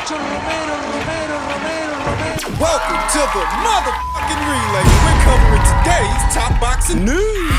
Welcome to the motherfucking relay. We're covering today's top boxing news.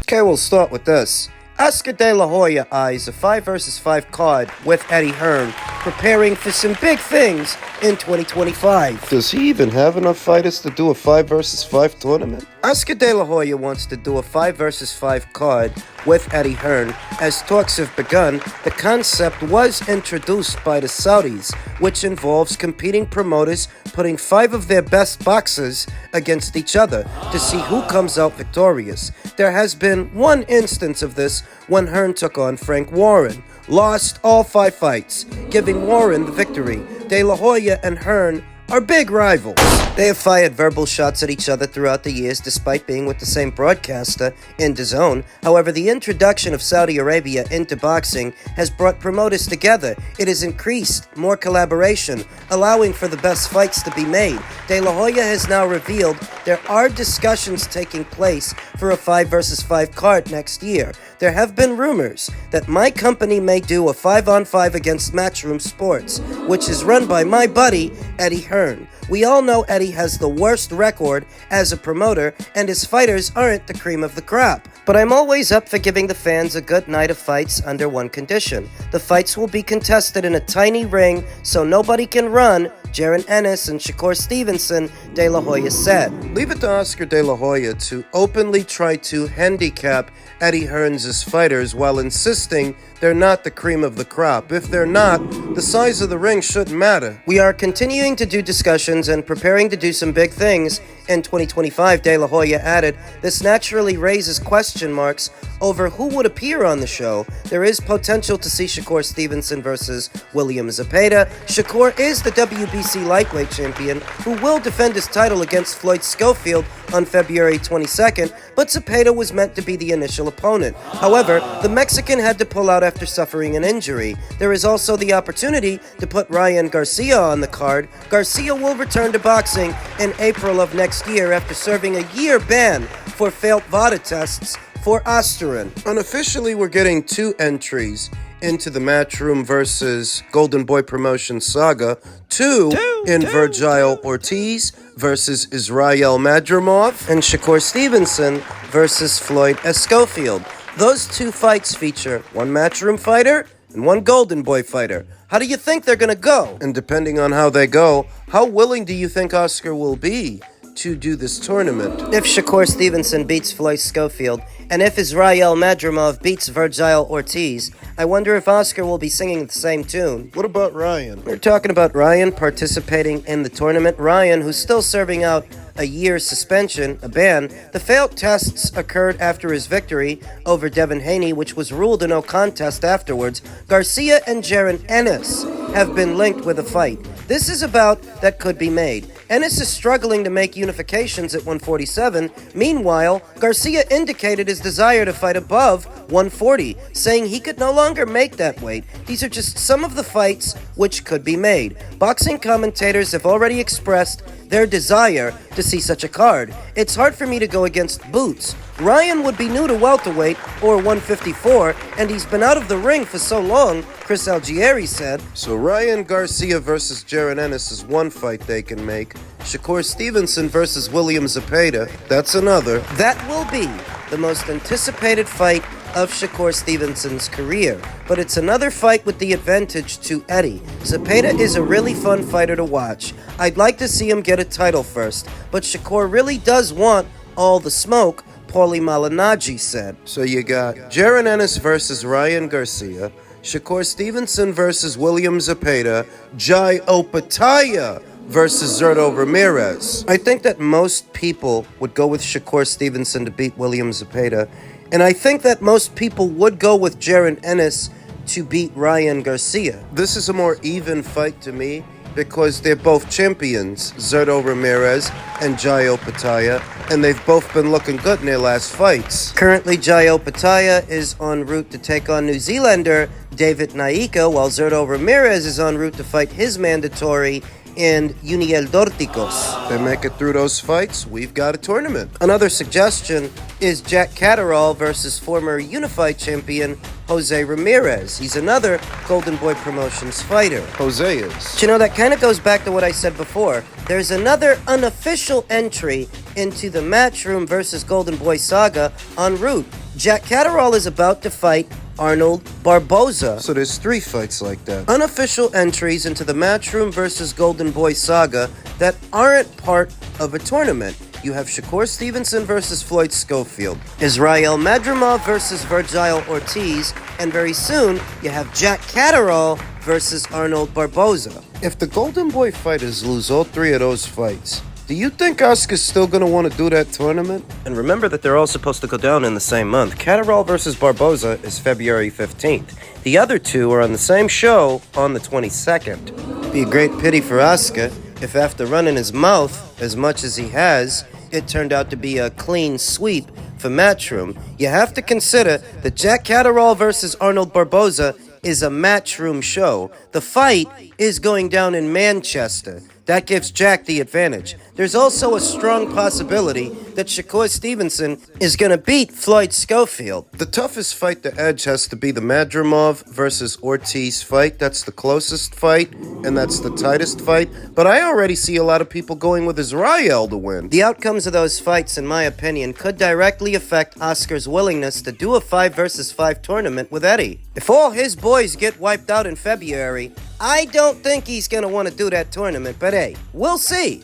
Okay, we'll start with this. Oscar De La Hoya eyes a 5 vs 5 card with Eddie Hearn, preparing for some big things in 2025. Does he even have enough fighters to do a 5 vs 5 tournament? Oscar De La Hoya wants to do a 5 vs 5 card with Eddie Hearn. As talks have begun, the concept was introduced by the Saudis, which involves competing promoters putting 5 of their best boxers against each other to see who comes out victorious. There has been one instance of this when Hearn took on Frank Warren, lost all 5 fights, giving Warren the victory. De La Hoya and Hearn are big rivals. They have fired verbal shots at each other throughout the years despite being with the same broadcaster in DAZN. However, the introduction of Saudi Arabia into boxing has brought promoters together. It has increased more collaboration, allowing for the best fights to be made. De La Hoya has now revealed there are discussions taking place for a 5 vs 5 card next year. There have been rumors that my company may do a 5-on-5 against Matchroom Sports, which is run by my buddy, Eddie Hearn. We all know Eddie has the worst record as a promoter, and his fighters aren't the cream of the crop. But I'm always up for giving the fans a good night of fights under one condition. The fights will be contested in a tiny ring, so nobody can run. Jaron Ennis and Shakur Stevenson, De La Hoya said. Leave it to Oscar De La Hoya to openly try to handicap Eddie Hearns' fighters while insisting they're not the cream of the crop. If they're not, the size of the ring shouldn't matter. We are continuing to do discussions and preparing to do some big things in 2025, De La Hoya added. This naturally raises question marks over who would appear on the show. There is potential to see Shakur Stevenson versus William Zepeda. Shakur is the WBC lightweight champion who will defend his title against Floyd Schofield on February 22nd, but Zepeda was meant to be the initial opponent. However, the Mexican had to pull out after suffering an injury. There is also the opportunity to put Ryan Garcia on the card. Garcia will return to boxing in April of next year after serving a year ban for failed VADA tests for Osterin. Unofficially, we're getting 2 entries into the Matchroom versus Goldenboy promotion saga. Two in Virgil Ortiz versus Israel Madrimov and Shakur Stevenson versus Floyd Schofield. Those 2 fights feature one Matchroom fighter and one Goldenboy fighter. How do you think they're going to go? And depending on how they go, how willing do you think Oscar will be to do this tournament? If Shakur Stevenson beats Floyd Schofield, and if Israel Madrimov beats Virgil Ortiz, I wonder if Oscar will be singing the same tune. What about Ryan? We're talking about Ryan participating in the tournament. Ryan, who's still serving out a year's suspension, a ban. The failed tests occurred after his victory over Devin Haney, which was ruled a no contest afterwards. Garcia and Jaron Ennis have been linked with a fight. This is a bout that could be made. Ennis is struggling to make unifications at 147. Meanwhile, Garcia indicated his desire to fight above 140, saying he could no longer make that weight. These are just some of the fights which could be made. Boxing commentators have already expressed their desire to see such a card. It's hard for me to go against Boots. Ryan would be new to welterweight or 154, and he's been out of the ring for so long, Chris Algieri said. So Ryan Garcia versus Jaron Ennis is one fight they can make. Shakur Stevenson versus William Zepeda, that's another. That will be the most anticipated fight of Shakur Stevenson's career, but it's another fight with the advantage to Eddie. Zepeda is a really fun fighter to watch. I'd like to see him get a title first, but Shakur really does want all the smoke, Paulie Malignaggi said. So you got Jaron Ennis versus Ryan Garcia, Shakur Stevenson versus William Zepeda, Jai Opataya versus Zurdo Ramirez. I think that most people would go with Shakur Stevenson to beat William Zepeda, and I think that most people would go with Jaron Ennis to beat Ryan Garcia. This is a more even fight to me because they're both champions, Zurdo Ramirez and Jai Opataya, and they've both been looking good in their last fights. Currently, Jai Opataya is en route to take on New Zealander David Naika, while Zurdo Ramirez is en route to fight his mandatory in Uniel Dorticos. They make it through those fights, we've got a tournament. Another suggestion is Jack Catterall versus former Unified champion Jose Ramirez. He's another Goldenboy Promotions fighter. Jose is. But you know, that kind of goes back to what I said before. There's another unofficial entry into the Matchroom versus Goldenboy saga en route. Jack Catterall is about to fight Arnold Barboza. So there's 3 fights like that. Unofficial entries into the Matchroom versus Goldenboy saga that aren't part of a tournament. You have Shakur Stevenson versus Floyd Schofield, Israel Madrimov versus Virgil Ortiz, and very soon you have Jack Catterall versus Arnold Barboza. If the Goldenboy fighters lose all 3 of those fights, do you think Oscar's still gonna want to do that tournament? And remember that they're all supposed to go down in the same month. Catterall versus Barboza is February 15th. The other 2 are on the same show on the 22nd. Be a great pity for Oscar if after running his mouth as much as he has, it turned out to be a clean sweep for Matchroom. You have to consider that Jack Catterall versus Arnold Barboza is a Matchroom show. The fight is going down in Manchester. That gives Jack the advantage. There's also a strong possibility that Shakur Stevenson is going to beat Floyd Schofield. The toughest fight to edge has to be the Madrimov versus Ortiz fight. That's the closest fight, and that's the tightest fight. But I already see a lot of people going with Israel to win. The outcomes of those fights, in my opinion, could directly affect Oscar's willingness to do a 5 versus 5 tournament with Eddie. If all his boys get wiped out in February, I don't think he's going to want to do that tournament, but hey, we'll see.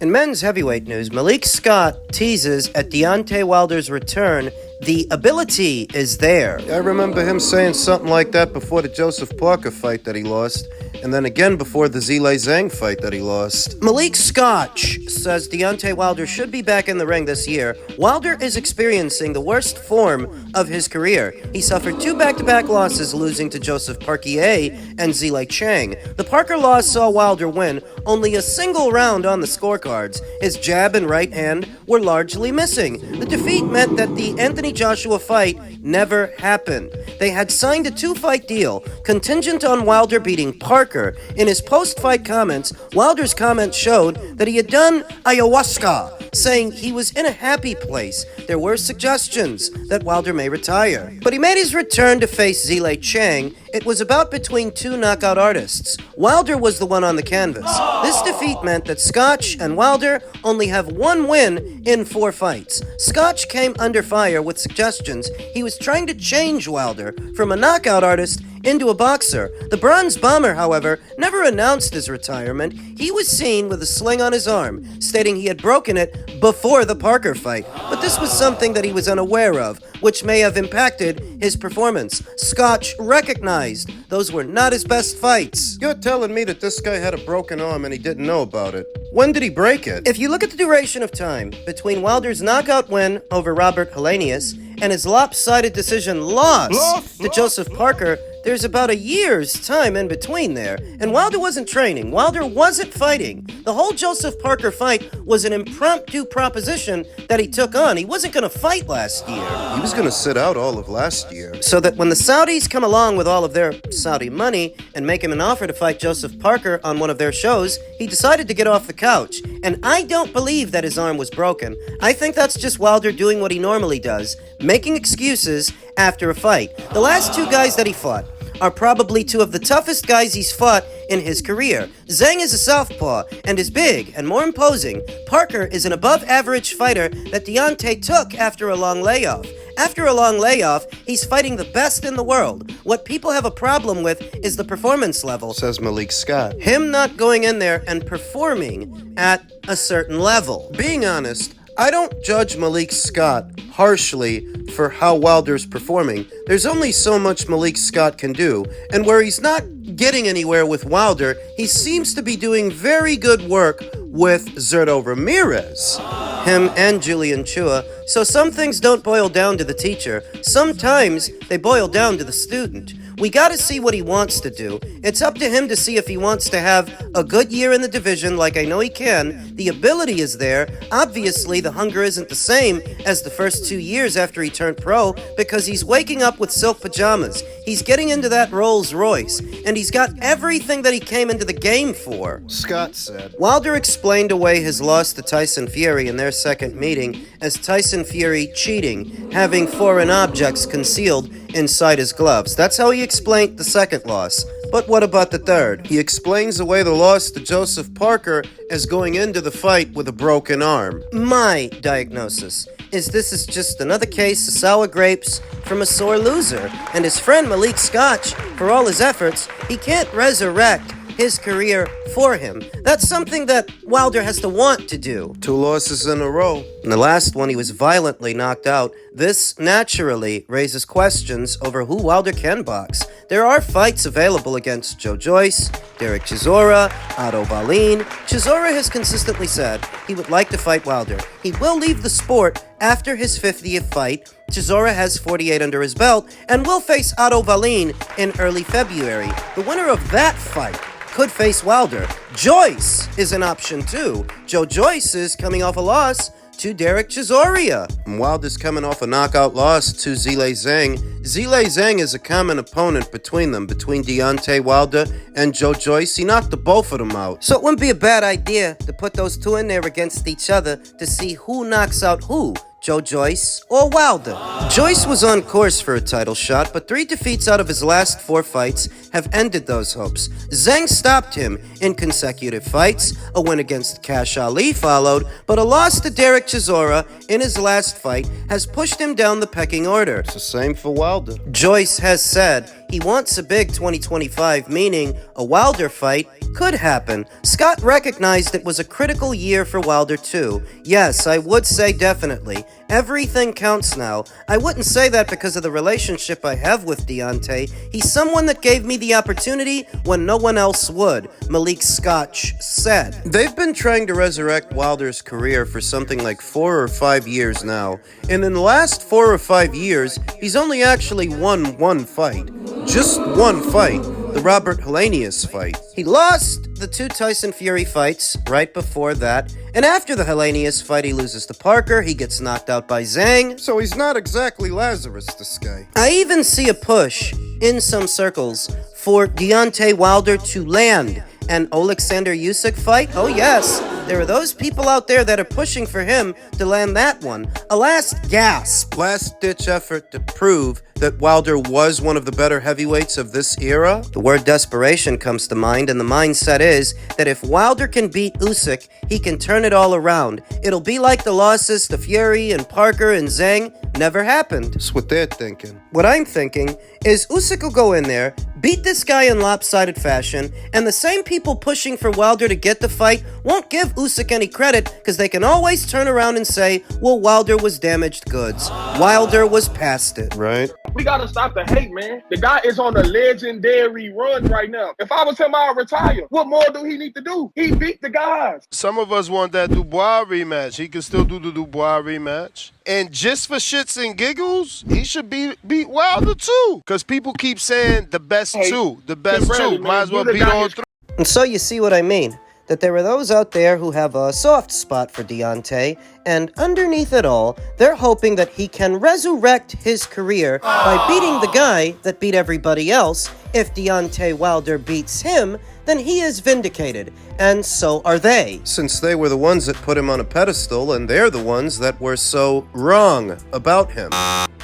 In men's heavyweight news, Malik Scott teases at Deontay Wilder's return. The ability is there. I remember him saying something like that before the Joseph Parker fight that he lost, and then again before the Zhilei Zhang fight that he lost. Malik Scott says Deontay Wilder should be back in the ring this year. Wilder is experiencing the worst form of his career. He suffered 2 back-to-back losses, losing to Joseph Parkier and Zhilei Chang. The Parker loss saw Wilder win only a single round on the scorecards. His jab and right hand were largely missing. The defeat meant that the Anthony Joshua fight never happened. They had signed a 2-fight deal contingent on Wilder beating Parker. In his post-fight comments, Wilder's comments showed that he had done ayahuasca, saying he was in a happy place. There were suggestions that Wilder may retire. But he made his return to face Zhilei Chang. It was about between 2 knockout artists. Wilder was the one on the canvas. This defeat meant that Scotch and Wilder only have 1 win in 4 fights. Scotch came under fire with suggestions he was trying to change Wilder from a knockout artist into a boxer. The Bronze Bomber, however, never announced his retirement. He was seen with a sling on his arm, stating he had broken it before the Parker fight. But this was something that he was unaware of, which may have impacted his performance. Scotch recognized those were not his best fights. You're telling me that this guy had a broken arm and he didn't know about it. When did he break it? If you look at the duration of time between Wilder's knockout win over Robert Helenius and his lopsided decision loss to Joseph Parker, there's about a year's time in between there. And Wilder wasn't training. Wilder wasn't fighting. The whole Joseph Parker fight was an impromptu proposition that he took on. He wasn't going to fight last year. He was going to sit out all of last year. So that when the Saudis come along with all of their Saudi money and make him an offer to fight Joseph Parker on one of their shows, he decided to get off the couch. And I don't believe that his arm was broken. I think that's just Wilder doing what he normally does, making excuses after a fight. The last 2 guys that he fought are probably 2 of the toughest guys he's fought in his career. Zhang is a southpaw and is big and more imposing. Parker is an above-average fighter that Deontay took after a long layoff. After a long layoff, he's fighting the best in the world. What people have a problem with is the performance level. Says Malik Scott. Him not going in there and performing at a certain level. Being honest, I don't judge Malik Scott harshly for how Wilder's performing. There's only so much Malik Scott can do, and where he's not getting anywhere with Wilder, he seems to be doing very good work with Zurdo Ramirez. Him and Julian Chua. So some things don't boil down to the teacher. Sometimes they boil down to the student. We gotta see what he wants to do. It's up to him to see if he wants to have a good year in the division, like I know he can. The ability is there. Obviously, the hunger isn't the same as the first 2 years after he turned pro, because he's waking up with silk pajamas. He's getting into that Rolls Royce, and he's got everything that he came into the game for. Scott said. Wilder explained away his loss to Tyson Fury in their second meeting, as Tyson Tyson Fury cheating, having foreign objects concealed inside his gloves. That's how he explained the second loss. But what about the third? He explains away the loss to Joseph Parker as going into the fight with a broken arm. My diagnosis is this is just another case of sour grapes from a sore loser, and his friend Malik Scotch, for all his efforts, he can't resurrect his career for him. That's something that Wilder has to want to do. 2 losses in a row. In the last one, he was violently knocked out. This naturally raises questions over who Wilder can box. There are fights available against Joyce, Derek Chisora, Otto Wallin. Chisora has consistently said he would like to fight Wilder. He will leave the sport after his 50th fight. Chisora has 48 under his belt and will face Otto Wallin in early February. The winner of that fight could face Wilder. Joyce is an option too. Joyce is coming off a loss to Derek Chisora. Wilder's coming off a knockout loss to Zhilei Zhang. Zhilei Zhang is a common opponent between them, between Deontay Wilder and Joyce. He knocked the both of them out. So it wouldn't be a bad idea to put those two in there against each other to see who knocks out who. Joyce or Wilder. Joyce was on course for a title shot, but 3 defeats out of his last 4 fights have ended those hopes. Zhang stopped him in consecutive fights. A win against Cash Ali followed, but a loss to Derek Chisora in his last fight has pushed him down the pecking order. It's the same for Wilder. Joyce has said he wants a big 2025, meaning a Wilder fight could happen. Scott recognized it was a critical year for Wilder too. Yes, I would say definitely. Everything counts now. I wouldn't say that because of the relationship I have with Deontay. He's someone that gave me the opportunity when no one else would, Malik Scotch said. They've been trying to resurrect Wilder's career for something like 4 or 5 years now. And in the last 4 or 5 years, he's only actually won 1 fight. Just 1 fight. The Robert Helenius fight. He lost the 2 Tyson Fury fights right before that, and after the Helenius fight, he loses to Parker. He gets knocked out by Zhang. So he's not exactly Lazarus, this guy. I even see a push in some circles for Deontay Wilder to land an Alexander Usyk fight. Oh yes, there are those people out there that are pushing for him to land that one. A last gasp. Last-ditch effort to prove that Wilder was one of the better heavyweights of this era. The word desperation comes to mind, and the mindset is that if Wilder can beat Usyk, he can turn it all around. It'll be like the losses to Fury and Parker and Zhang never happened. That's what they're thinking. What I'm thinking is Usyk will go in there, beat this guy in lopsided fashion, and the same people pushing for Wilder to get the fight won't give Usyk any credit because they can always turn around and say, well, Wilder was damaged goods. Wilder was past it. Right? We gotta stop the hate, man. The guy is on a legendary run right now. If I was him, I'd retire. What more do he need to do? He beat the guys. Some of us want that Dubois rematch. He can still do the Dubois rematch. And just for shits and giggles, he should beat Wilder too. Because people keep saying the best two. The best Bradley, two. man, Might as well you the beat guy all who's- 3. And so you see what I mean. That there are those out there who have a soft spot for Deontay, and underneath it all, they're hoping that he can resurrect his career by beating the guy that beat everybody else. If Deontay Wilder beats him, then he is vindicated, and so are they. Since they were the ones that put him on a pedestal, and they're the ones that were so wrong about him.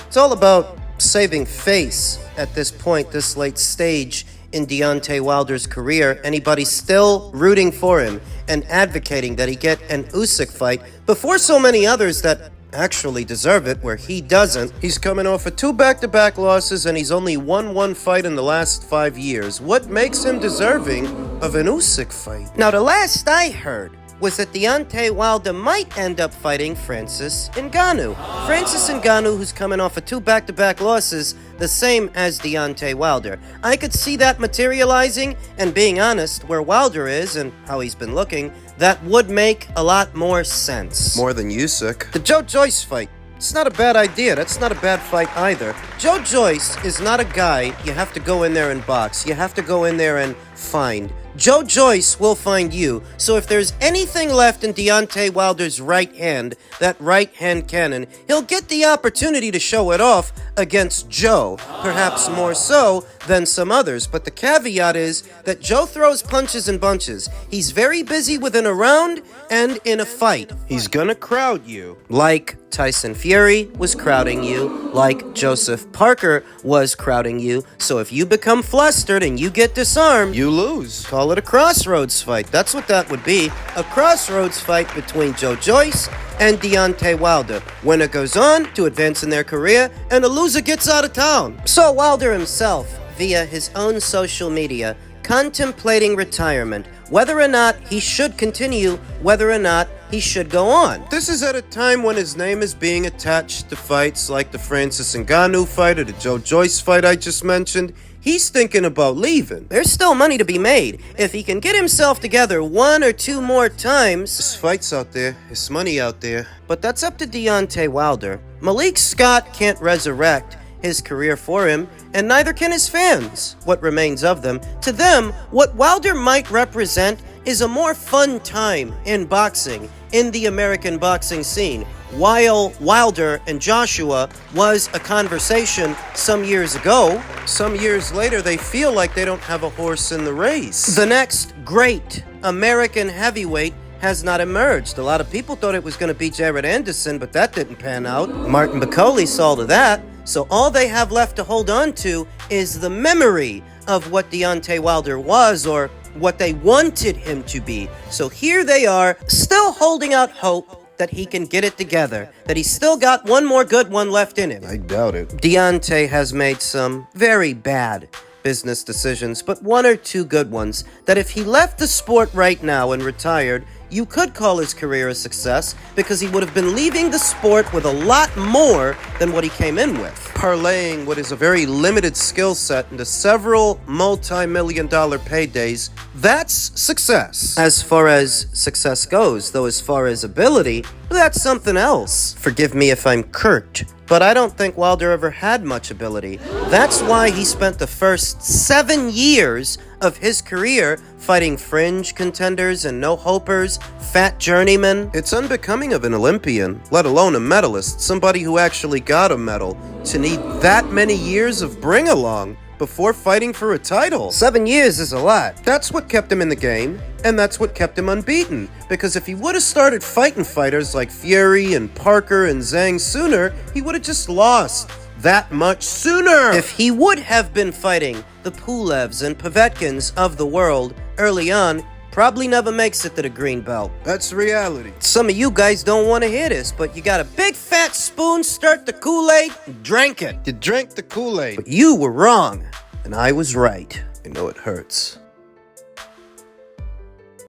It's all about saving face at this point, this late stage in Deontay Wilder's career. Anybody still rooting for him and advocating that he get an Usyk fight before so many others that actually deserve it where he doesn't. He's coming off of 2 back-to-back losses, and he's only won 1 fight in the last 5 years. What makes him deserving of an Usyk fight? Now, the last I heard was that Deontay Wilder might end up fighting Francis Ngannou. Francis Ngannou, who's coming off of 2 back-to-back losses, the same as Deontay Wilder. I could see that materializing, and being honest, where Wilder is and how he's been looking, that would make a lot more sense. More than Usyk. The Joyce fight. It's not a bad idea. That's not a bad fight either. Joyce is not a guy you have to go in there and box. You have to go in there and find. Joe Joyce will find you. So if there's anything left in Deontay Wilder's right hand, that right hand cannon, he'll get the opportunity to show it off against Joe, perhaps more so than some others. But the caveat is that Joe throws punches and bunches. He's very busy within a round and in a fight. He's gonna crowd you. Like Tyson Fury was crowding you, like Joseph Parker was crowding you. So if you become flustered and you get disarmed, You lose. call it a crossroads fight. That's what that would be. A crossroads fight between Joe Joyce and Deontay Wilder. Winner goes on to advance in their career, and a loser gets out of town. So Wilder himself, via his own social media, contemplating retirement, whether or not he should continue, whether or not he should go on. This is at a time when his name is being attached to fights like the Francis Ngannou fight or the Joe Joyce fight I just mentioned. He's thinking about leaving. There's still money to be made. If he can get himself together one or two more times. There's fights out there. There's money out there. But that's up to Deontay Wilder. Malik Scott can't resurrect his career for him, and neither can his fans, what remains of them. To them, what Wilder might represent is a more fun time in boxing, in the American boxing scene, while Wilder and Joshua was a conversation some years ago. Some years later, they feel like they don't have a horse in the race. The next great American heavyweight has not emerged. A lot of people thought it was going to be Jared Anderson, but that didn't pan out. Martin Bacoli saw to that. So all they have left to hold on to is the memory of what Deontay Wilder was, or what they wanted him to be. So here they are, still holding out hope that he can get it together, that he's still got one more good one left in him. I doubt it. Deontay has made some very bad business decisions, but one or two good ones, that if he left the sport right now and retired, you could call his career a success, because he would have been leaving the sport with a lot more than what he came in with. Parlaying what is a very limited skill set into several multi-million-dollar paydays, that's success. As far as success goes, though, as far as ability, that's something else. Forgive me if I'm curt, but I don't think Wilder ever had much ability. That's why he spent the first 7 years of his career fighting fringe contenders and no-hopers, fat journeymen. It's unbecoming of an Olympian, let alone a medalist, somebody who actually got a medal, to need that many years of bring-along before fighting for a title. 7 years is a lot. That's what kept him in the game, and that's what kept him unbeaten. Because if he would have started fighting fighters like Fury and Parker and Zhang sooner, he would have just lost that much sooner. If he would have been fighting the Pulevs and Povetkins of the world early on, probably never makes it to the green belt. That's reality. Some of you guys don't want to hear this, but you got a big fat spoon, stirred the Kool-Aid, and drank it. You drank the Kool-Aid. But you were wrong, and I was right. I know it hurts.